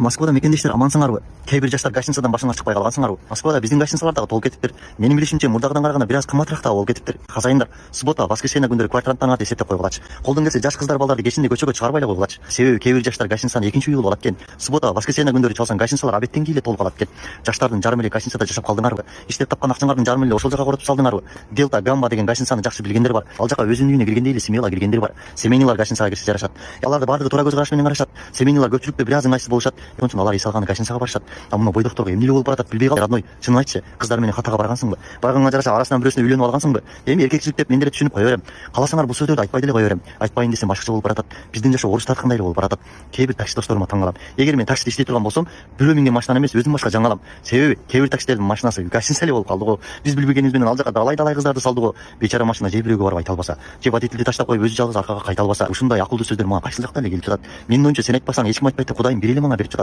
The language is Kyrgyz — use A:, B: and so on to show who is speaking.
A: Москвада мекендештер амансыңарбы? Кээ бир жаштар гостиницадан башыңар чыкпай калгансыңарбы? Москвада биздин гостиницалар дагы толуп кетиптир. Менин билишимче мурдагыдан караганда бир аз кымбатыраак дагы болуп кетиптир. Хозяиндар суббота, воскресенье күндөрү квартиранттарыңарды эсептеп койгулачы. Колдон келсе жаш кыздар балдарды кечинде көчөгө чыгарбай эле койгулачы. Себеби кээ бир жаштар гостиницаны экинчи үй кылып алат экен. Суббота, воскресенье күндөрү чалсаң гостиницалар абеттен кийин эле толуп калат экен. Жаштардын жарымы эле гостиницада жашап калдыңарбы? Иштеп тапкан акчаңардын жарымын эле ошол жака коротуп салдыңарбы? Делта, Гамма деген гостиницаны жакшы билгендер бар. Ал жака өзүнүн үйүнө киргендей эле семьяга киргендер бар. Семейныйлар гостиницага кирсе жарашат. Аларды баардыгы туура көз караш менен карашат. Семейныйлар көпчүлүктө бир аз ыңгайсыз болушат. Ошон үчүн алар эс алган гостиницага барышат. А мына бойдокторго эмне эле болуп баратат билбей калды. Родной, чынын айтчы, кыздар менен хатага баргансыңбы? Барганга жараша арасынан бирөөсүнө үйлөнүп алгансыңбы? Эми эркекчилик деп мен деле түшүнүп кое берем. Кааласаңар бул сөздөрдү айтпай деле кое берем. Айтпайын десем башкача болуп баратат. Биздин жашоо оруч тарткандай эле болуп баратат. Кээ бир такси досторума таң калам. Эгер мен таксиде иштей турган болсом, бирөө минген машинаны эмес, өзүм башка жаңы алам. Себеби кээ бир таксилердин машинасы гостиница эле болуп калды го. Биз билбегенибиз менен ал жака далай кыздарды салды го. Бечара машина же бирөөгө барып айта албаса, же водительди таштап коюп өзү жалгыз аркага кайта албаса, ушундай акылдуу сөздөр мага кайсыл жактан эле келип жатат. Менин оюмча сен айтпасаң эч ким айтпайт деп Кудайым бир эле мага берип жатат.